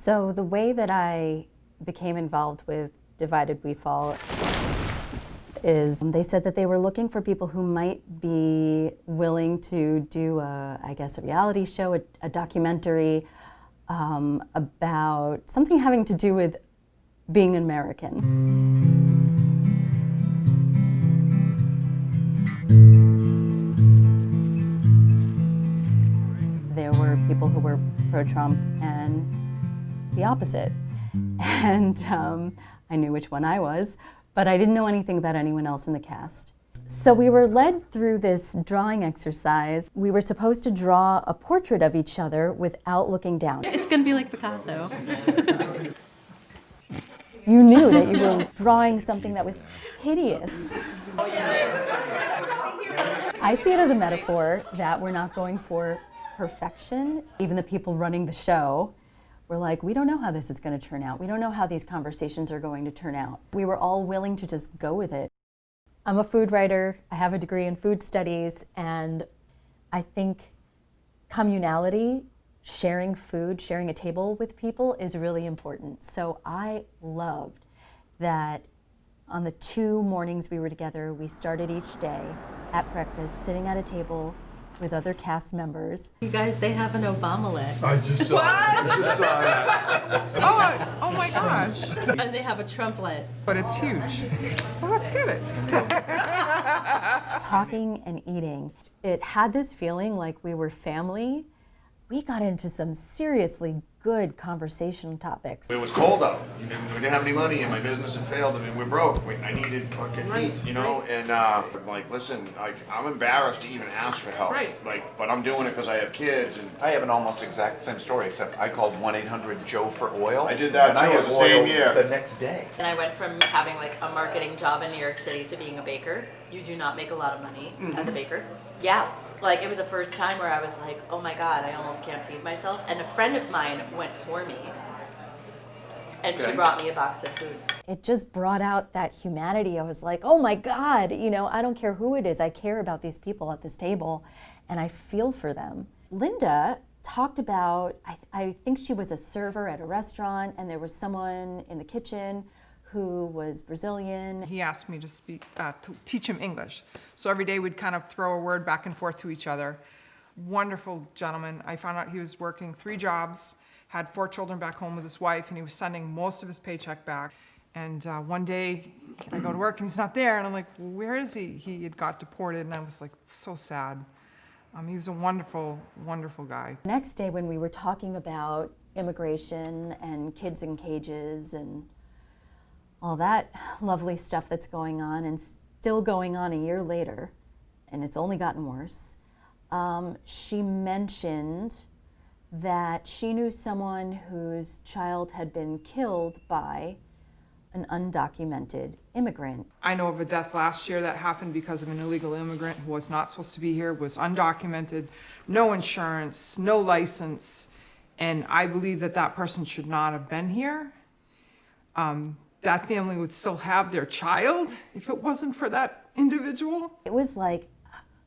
So the way that I became involved with Divided We Fall is they said that they were looking for people who might be willing to do a reality show, a documentary about something having to do with being an American. There were people who were pro-Trump and the opposite. And I knew which one I was, but I didn't know anything about anyone else in the cast. So we were led through this drawing exercise. We were supposed to draw a portrait of each other without looking down. It's gonna be like Picasso. You knew that you were drawing something that was hideous. I see it as a metaphor that we're not going for perfection. Even the people running the show were like, we don't know how this is going to turn out. We don't know how these conversations are going to turn out. We were all willing to just go with it. I'm a food writer. I have a degree in food studies, and I think communality, sharing food, sharing a table with people is really important. So I loved that on the 2 mornings we were together, we started each day at breakfast, sitting at a table with other cast members. You guys, they have an Obama-let. I just saw that. Oh my gosh. And they have a Trump-let. But it's huge. Well, let's get it. Talking and eating, it had this feeling like we were family. We got into some seriously good conversation topics. It was cold out. We didn't have any money, and my business had failed. I mean, we're broke. I needed fucking meat, you know. And I'm like, listen, I'm embarrassed to even ask for help. Right. But I'm doing it because I have kids. And I have an almost exact same story, except I called 1-800-JOE for oil. I did that and too. I It was had the same oil year. The next day. And I went from having like a marketing job in New York City to being a baker. You do not make a lot of money as a baker. Yeah. Like, it was the first time where I was like, oh my God, I almost can't feed myself. And a friend of mine went for me. And she brought me a box of food. It just brought out that humanity. I was like, oh my God, you know, I don't care who it is. I care about these people at this table, and I feel for them. Linda talked about, I think she was a server at a restaurant, and there was someone in the kitchen who was Brazilian. He asked me to to teach him English. So every day we'd kind of throw a word back and forth to each other. Wonderful gentleman. I found out he was working 3 jobs, had 4 children back home with his wife, and he was sending most of his paycheck back. And one day I go to work and he's not there, and I'm like, well, where is he? He had got deported, and I was like, so sad. He was a wonderful, wonderful guy. Next day when we were talking about immigration and kids in cages and all that lovely stuff that's going on and still going on a year later, and it's only gotten worse, she mentioned that she knew someone whose child had been killed by an undocumented immigrant. I know of a death last year that happened because of an illegal immigrant who was not supposed to be here, was undocumented, no insurance, no license, and I believe that that person should not have been here. That family would still have their child if it wasn't for that individual. It was like,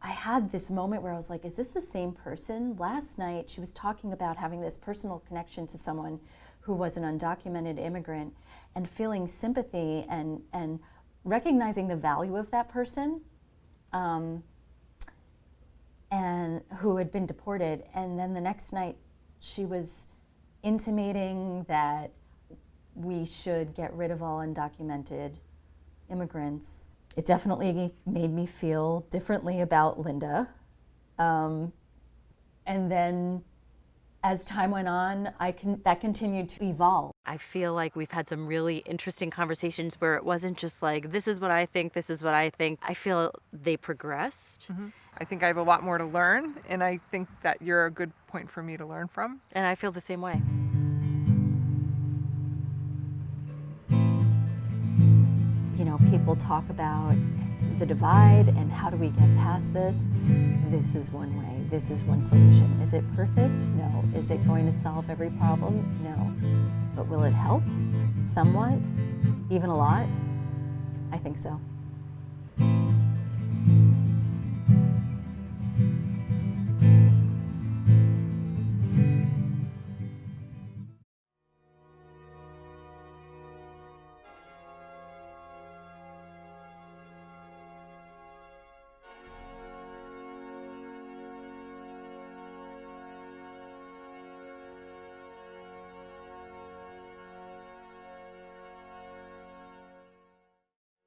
I had this moment where I was like, is this the same person? Last night, she was talking about having this personal connection to someone who was an undocumented immigrant and feeling sympathy and recognizing the value of that person and who had been deported. And then the next night, she was intimating that we should get rid of all undocumented immigrants. It definitely made me feel differently about Linda. And then as time went on, that continued to evolve. I feel like we've had some really interesting conversations where it wasn't just like, this is what I think, this is what I think. I feel they progressed. I think I have a lot more to learn, and I think that you're a good point for me to learn from. And I feel the same way. You know, people talk about the divide and how do we get past this? This is one way, this is one solution. Is it perfect? No. Is it going to solve every problem? No. But will it help? Somewhat? Even a lot? I think so.